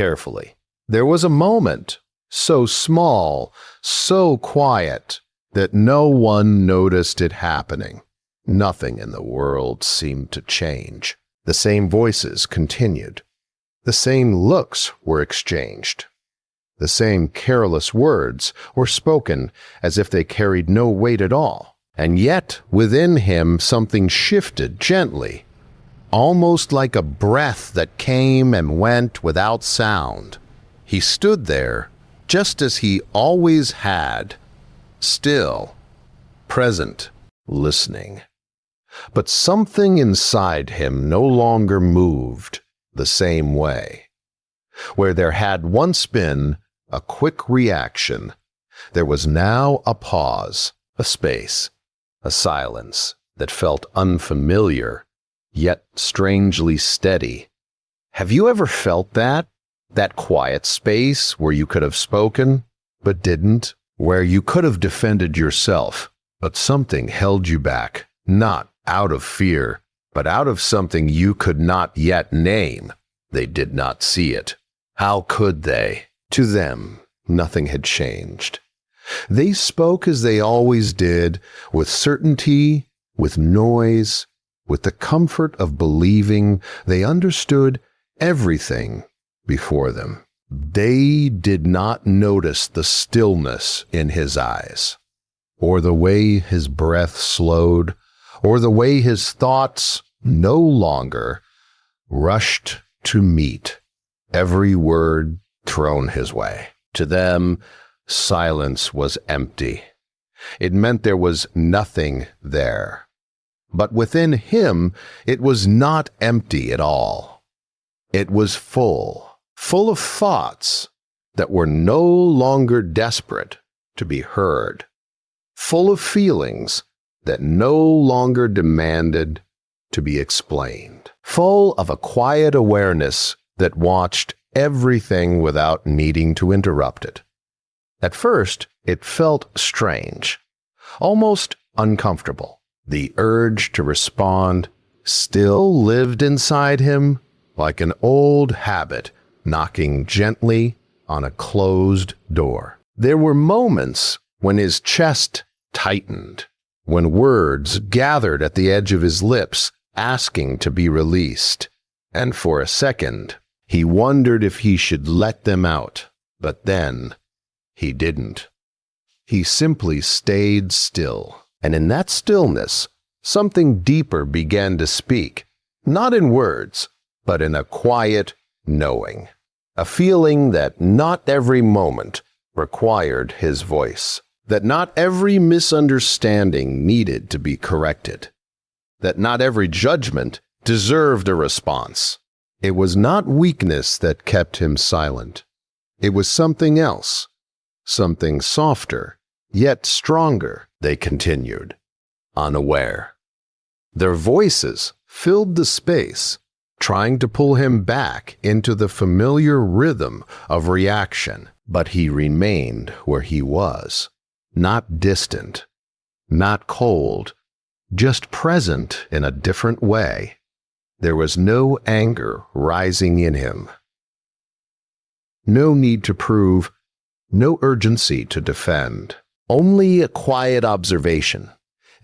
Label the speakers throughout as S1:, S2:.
S1: carefully. There was a moment, so small, so quiet, that no one noticed it happening. Nothing in the world seemed to change. The same voices continued. The same looks were exchanged. The same careless words were spoken as if they carried no weight at all. And yet, within him, something shifted gently, almost like a breath that came and went without sound. He stood there, just as he always had, still, present, listening. But something inside him no longer moved the same way. Where there had once been a quick reaction, there was now a pause, a space, a silence that felt unfamiliar, yet strangely steady. Have you ever felt that? That quiet space where you could have spoken, but didn't? Where you could have defended yourself, but something held you back, not out of fear, but out of something you could not yet name. They did not see it. How could they? To them, nothing had changed. They spoke as they always did, with certainty, with noise, with the comfort of believing they understood everything before them. They did not notice the stillness in his eyes, or the way his breath slowed, or the way his thoughts no longer rushed to meet every word thrown his way. To them, silence was empty. It meant there was nothing there. But within him, it was not empty at all. It was full of thoughts that were no longer desperate to be heard, full of feelings that no longer demanded to be explained, full of a quiet awareness that watched everything without needing to interrupt it. At first, it felt strange, almost uncomfortable. The urge to respond still lived inside him like an old habit knocking gently on a closed door. There were moments when his chest tightened, when words gathered at the edge of his lips, asking to be released, and for a second, he wondered if he should let them out, but then he didn't. He simply stayed still, and in that stillness, something deeper began to speak, not in words, but in a quiet knowing, a feeling that not every moment required his voice, that not every misunderstanding needed to be corrected, that not every judgment deserved a response. It was not weakness that kept him silent. It was something else, something softer, yet stronger, they continued, unaware. Their voices filled the space, trying to pull him back into the familiar rhythm of reaction, but he remained where he was, not distant, not cold, just present in a different way. There was no anger rising in him, no need to prove, no urgency to defend, only a quiet observation,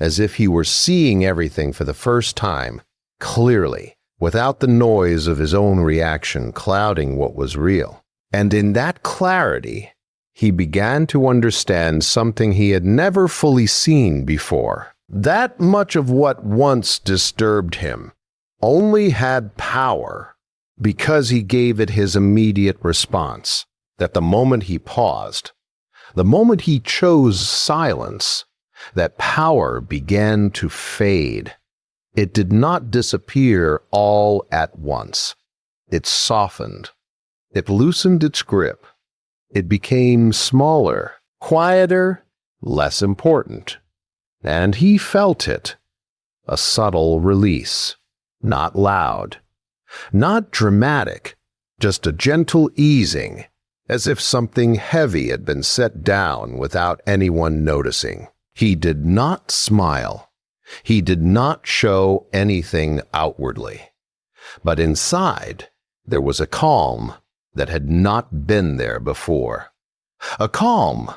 S1: as if he were seeing everything for the first time, clearly, without the noise of his own reaction clouding what was real. And in that clarity, he began to understand something he had never fully seen before. That much of what once disturbed him only had power because he gave it his immediate response, that the moment he paused, the moment he chose silence, that power began to fade. It did not disappear all at once. It softened. It loosened its grip. It became smaller, quieter, less important. And he felt it, a subtle release, not loud, not dramatic, just a gentle easing, as if something heavy had been set down without anyone noticing. He did not smile. He did not show anything outwardly. But inside, there was a calm, that had not been there before. A calm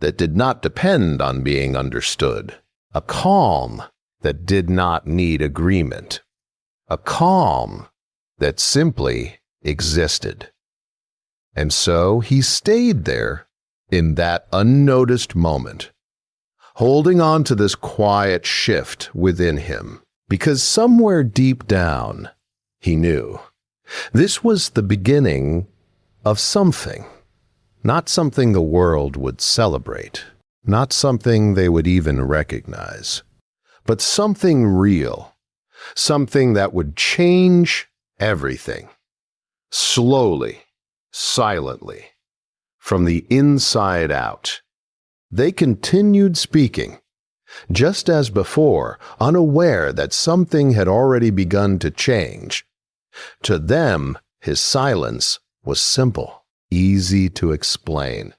S1: that did not depend on being understood. A calm that did not need agreement. A calm that simply existed. And so he stayed there in that unnoticed moment, holding on to this quiet shift within him, because somewhere deep down, he knew this was the beginning of something. Not something the world would celebrate, not something they would even recognize, but something real, something that would change everything. Slowly, silently, from the inside out. They continued speaking, just as before, unaware that something had already begun to change. To them, his silence was simple, easy to explain.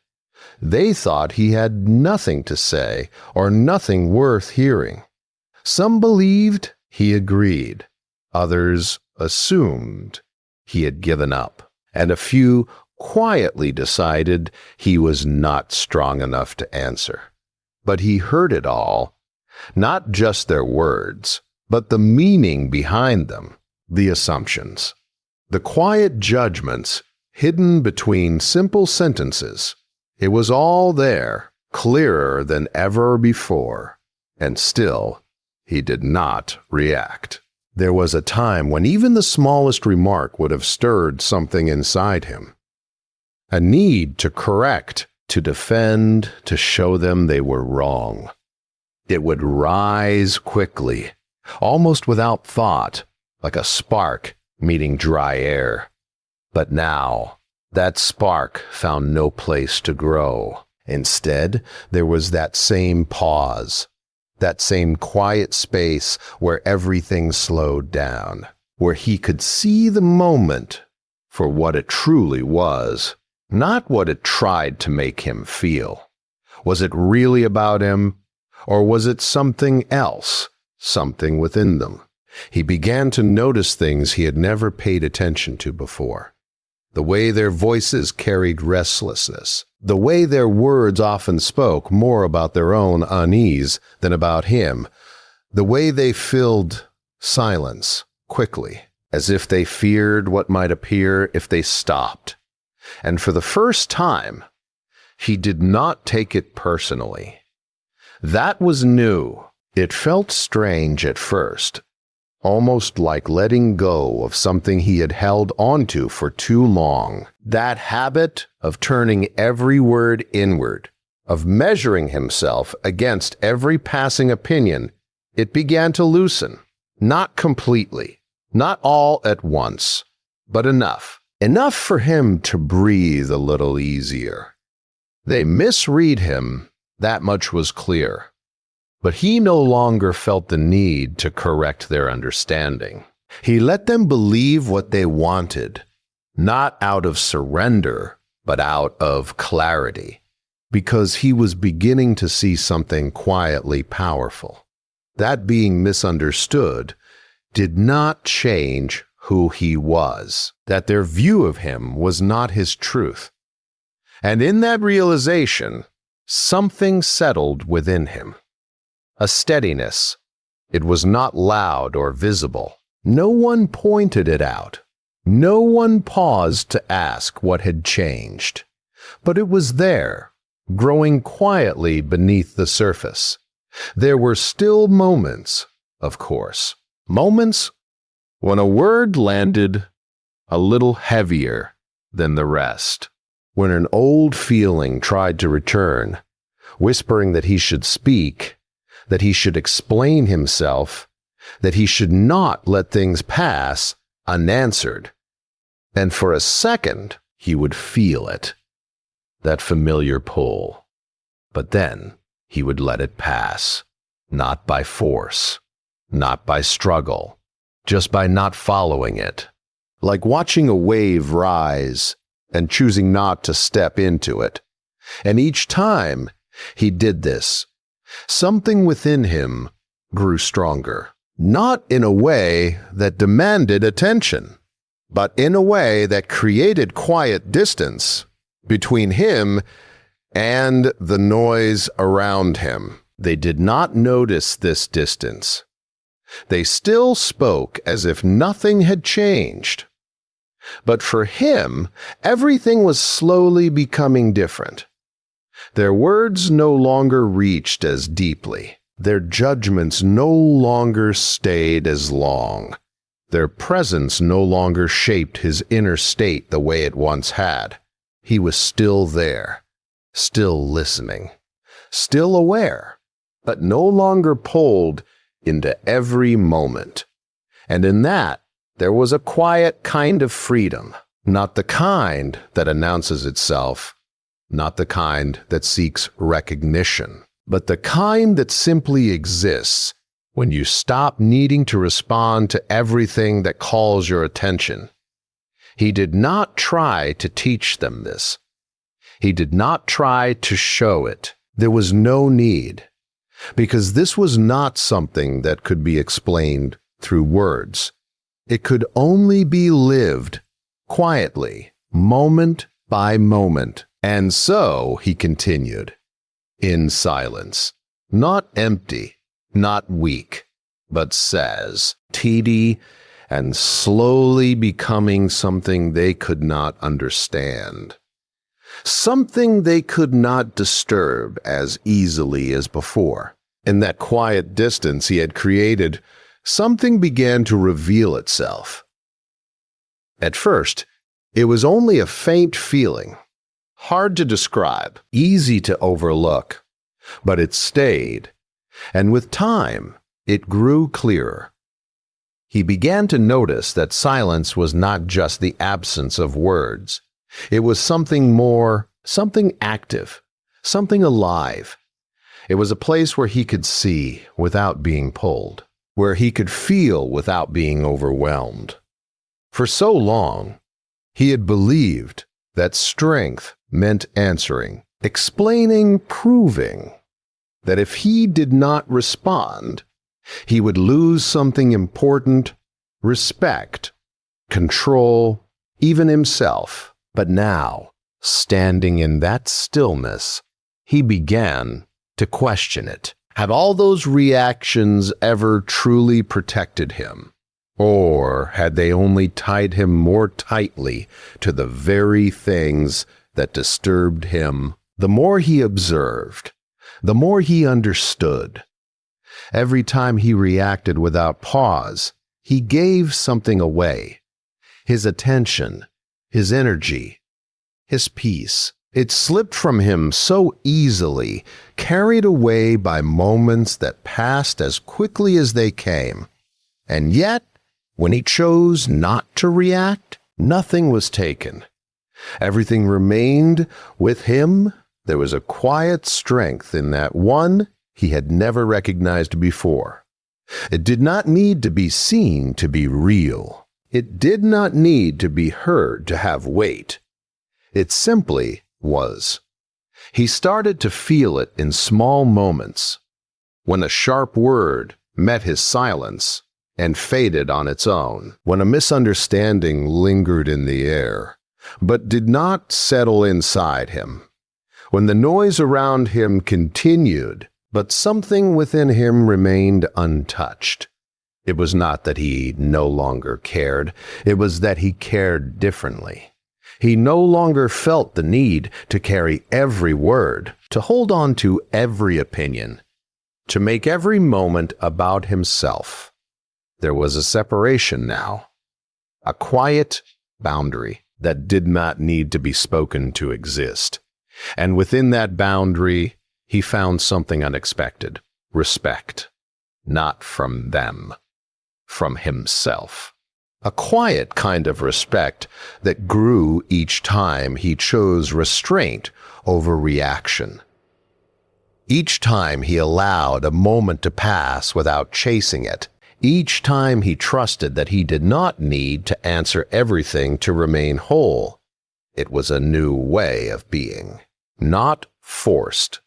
S1: They thought he had nothing to say or nothing worth hearing. Some believed he agreed. Others assumed he had given up. And a few quietly decided he was not strong enough to answer. But he heard it all, not just their words, but the meaning behind them, the assumptions, the quiet judgments hidden between simple sentences. It was all there, clearer than ever before, and still he did not react. There was a time when even the smallest remark would have stirred something inside him. A need to correct, to defend, to show them they were wrong. It would rise quickly, almost without thought, like a spark meeting dry air. But now, that spark found no place to grow. Instead, there was that same pause, that same quiet space where everything slowed down, where he could see the moment for what it truly was, not what it tried to make him feel. Was it really about him, or was it something else, something within them? He began to notice things he had never paid attention to before. The way their voices carried restlessness, the way their words often spoke more about their own unease than about him, the way they filled silence quickly, as if they feared what might appear if they stopped. And for the first time, he did not take it personally. That was new. It felt strange at first, almost like letting go of something he had held onto for too long. That habit of turning every word inward, of measuring himself against every passing opinion, it began to loosen. Not completely, not all at once, but enough. Enough for him to breathe a little easier. They misread him, that much was clear. But he no longer felt the need to correct their understanding. He let them believe what they wanted, not out of surrender, but out of clarity, because he was beginning to see something quietly powerful. That being misunderstood did not change who he was, that their view of him was not his truth. And in that realization, something settled within him. A steadiness. It was not loud or visible. No one pointed it out. No one paused to ask what had changed. But it was there, growing quietly beneath the surface. There were still moments, of course. Moments when a word landed a little heavier than the rest. When an old feeling tried to return, whispering that he should speak, that he should explain himself, that he should not let things pass unanswered. And for a second, he would feel it, that familiar pull. But then he would let it pass, not by force, not by struggle, just by not following it. Like watching a wave rise and choosing not to step into it. And each time he did this, something within him grew stronger, not in a way that demanded attention, but in a way that created quiet distance between him and the noise around him. They did not notice this distance. They still spoke as if nothing had changed. But for him, everything was slowly becoming different. Their words no longer reached as deeply. Their judgments no longer stayed as long. Their presence no longer shaped his inner state the way it once had. He was still there, still listening, still aware, but no longer pulled into every moment. And in that, there was a quiet kind of freedom, not the kind that announces itself, not the kind that seeks recognition, but the kind that simply exists when you stop needing to respond to everything that calls your attention. He did not try to teach them this. He did not try to show it. There was no need, because this was not something that could be explained through words. It could only be lived quietly, moment by moment. And so, he continued, in silence, not empty, not weak, but says, teedy, and slowly becoming something they could not understand. Something they could not disturb as easily as before. In that quiet distance he had created, something began to reveal itself. At first, it was only a faint feeling, hard to describe, easy to overlook, but it stayed, and with time, it grew clearer. He began to notice that silence was not just the absence of words. It was something more, something active, something alive. It was a place where he could see without being pulled, where he could feel without being overwhelmed. For so long, he had believed that strength meant answering, explaining, proving, that if he did not respond, he would lose something important, respect, control, even himself. But now, standing in that stillness, he began to question it. Had all those reactions ever truly protected him? Or had they only tied him more tightly to the very things that disturbed him? The more he observed, the more he understood. Every time he reacted without pause, he gave something away. His attention, his energy, his peace. It slipped from him so easily, carried away by moments that passed as quickly as they came. And yet, when he chose not to react, nothing was taken. Everything remained with him. There was a quiet strength in that one he had never recognized before. It did not need to be seen to be real. It did not need to be heard to have weight. It simply was. He started to feel it in small moments, when a sharp word met his silence and faded on its own, when a misunderstanding lingered in the air, but did not settle inside him, when the noise around him continued, but something within him remained untouched. It was not that he no longer cared, it was that he cared differently. He no longer felt the need to carry every word, to hold on to every opinion, to make every moment about himself. There was a separation now, a quiet boundary that did not need to be spoken to exist. And within that boundary, he found something unexpected, respect, not from them, from himself. A quiet kind of respect that grew each time he chose restraint over reaction. Each time he allowed a moment to pass without chasing it. Each time he trusted that he did not need to answer everything to remain whole. It was a new way of being, not forced,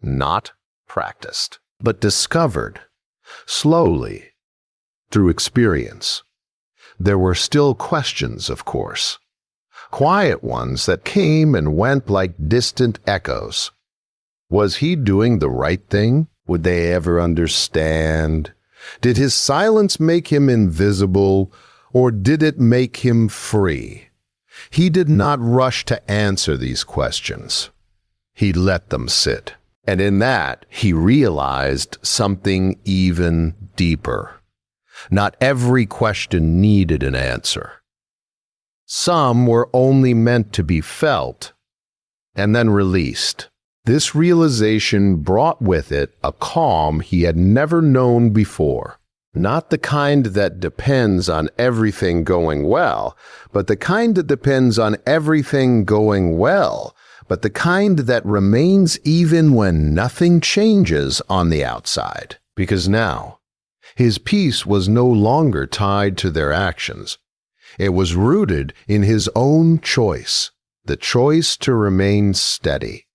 S1: not practiced, but discovered, slowly, through experience. There were still questions, of course. Quiet ones that came and went like distant echoes. Was he doing the right thing? Would they ever understand? Did his silence make him invisible, or did it make him free? He did not rush to answer these questions. He let them sit. And in that, he realized something even deeper. Not every question needed an answer. Some were only meant to be felt and then released. This realization brought with it a calm he had never known before. Not the kind that depends on everything going well, but the kind that depends on everything going well, but the kind that remains even when nothing changes on the outside. Because now, his peace was no longer tied to their actions. It was rooted in his own choice, the choice to remain steady,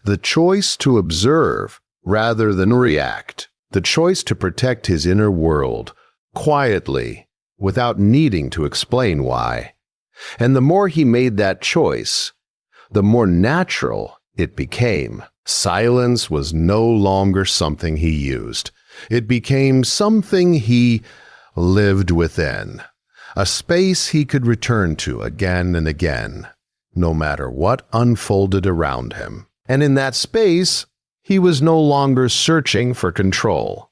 S1: the choice to observe rather than react, the choice to protect his inner world, quietly, without needing to explain why. And the more he made that choice, the more natural it became. Silence was no longer something he used. It became something he lived within, a space he could return to again and again, no matter what unfolded around him. And in that space, he was no longer searching for control.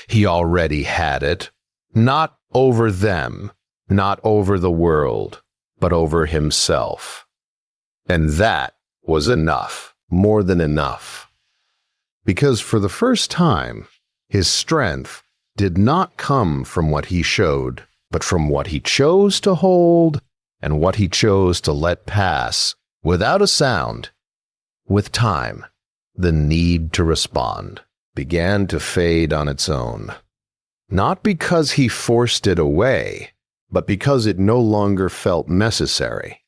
S1: He already had it, not over them, not over the world, but over himself. And that was enough, more than enough. Because for the first time, his strength did not come from what he showed, but from what he chose to hold and what he chose to let pass without a sound. With time, the need to respond began to fade on its own. Not because he forced it away, but because it no longer felt necessary.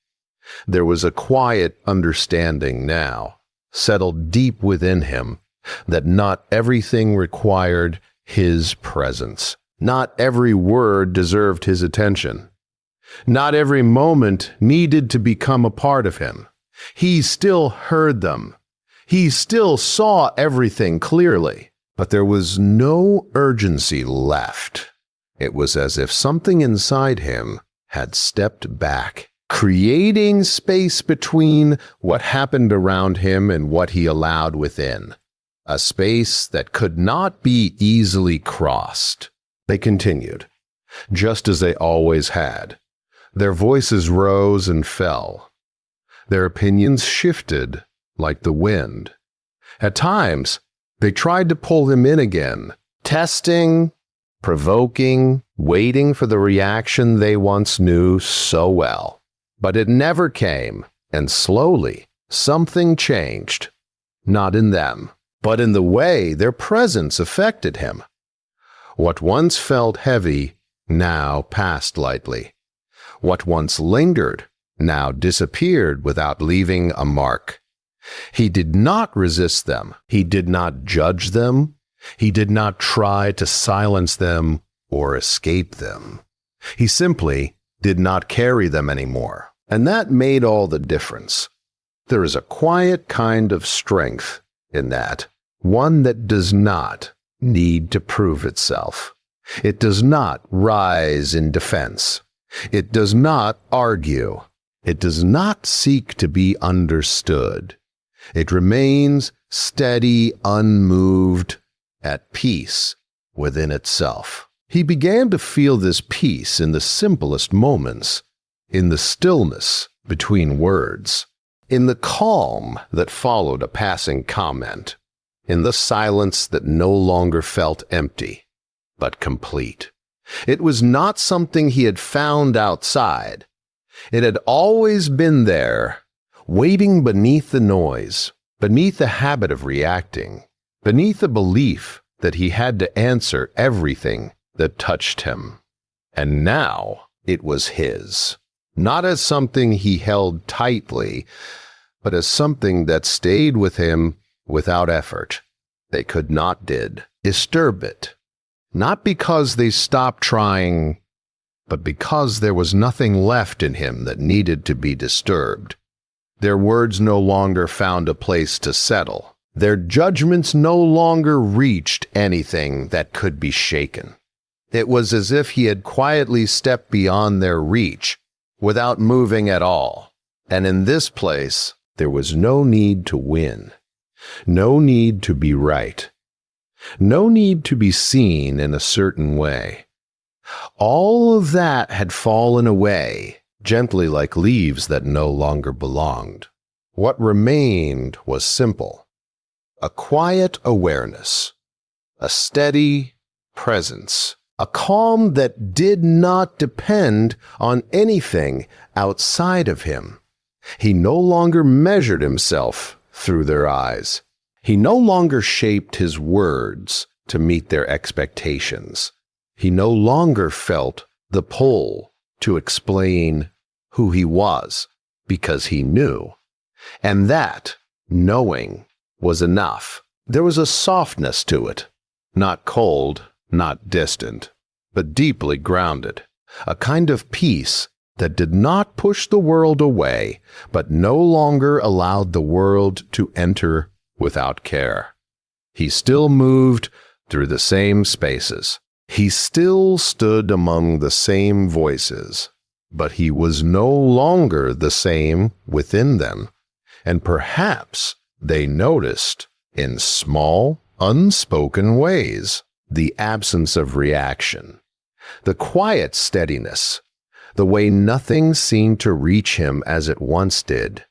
S1: There was a quiet understanding now, settled deep within him, that not everything required his presence. Not every word deserved his attention. Not every moment needed to become a part of him. He still heard them. He still saw everything clearly, but there was no urgency left. It was as if something inside him had stepped back, creating space between what happened around him and what he allowed within. A space that could not be easily crossed. They continued, just as they always had. Their voices rose and fell. Their opinions shifted like the wind. At times, they tried to pull him in again, testing, provoking, waiting for the reaction they once knew so well. But it never came, and slowly, something changed. Not in them, but in the way their presence affected him. What once felt heavy now passed lightly. What once lingered now disappeared without leaving a mark. He did not resist them. He did not judge them. He did not try to silence them or escape them. He simply did not carry them anymore. And that made all the difference. There is a quiet kind of strength in that, one that does not need to prove itself. It does not rise in defense. It does not argue. It does not seek to be understood. It remains steady, unmoved, at peace within itself. He began to feel this peace in the simplest moments, in the stillness between words, in the calm that followed a passing comment, in the silence that no longer felt empty, but complete. It was not something he had found outside. It had always been there, waiting beneath the noise, beneath the habit of reacting, beneath the belief that he had to answer everything that touched him. And now it was his, not as something he held tightly, but as something that stayed with him without effort. They could not disturb it. Not because they stopped trying, but because there was nothing left in him that needed to be disturbed. Their words no longer found a place to settle. Their judgments no longer reached anything that could be shaken. It was as if he had quietly stepped beyond their reach, without moving at all. And in this place, there was no need to win, no need to be right, no need to be seen in a certain way. All of that had fallen away, gently like leaves that no longer belonged. What remained was simple: a quiet awareness, a steady presence, a calm that did not depend on anything outside of him. He no longer measured himself through their eyes. He no longer shaped his words to meet their expectations. He no longer felt the pull to explain who he was, because he knew. And that knowing was enough. There was a softness to it, not cold, not distant, but deeply grounded, a kind of peace that did not push the world away, but no longer allowed the world to enter without care. He still moved through the same spaces. He still stood among the same voices, but he was no longer the same within them, and perhaps they noticed, in small, unspoken ways, the absence of reaction, the quiet steadiness, the way nothing seemed to reach him as it once did.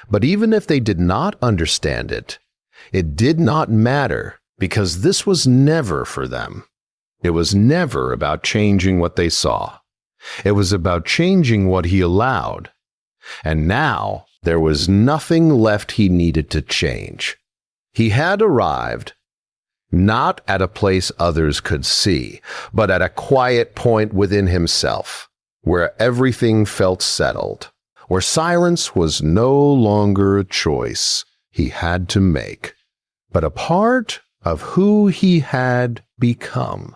S1: But even if they did not understand it, it did not matter, because this was never for them. It was never about changing what they saw. It was about changing what he allowed. And now there was nothing left he needed to change. He had arrived, not at a place others could see, but at a quiet point within himself, where everything felt settled, where silence was no longer a choice he had to make, but a part of who he had become.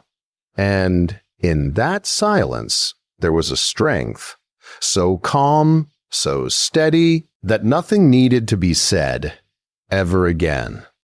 S1: And in that silence, there was a strength, so calm, so steady, that nothing needed to be said ever again.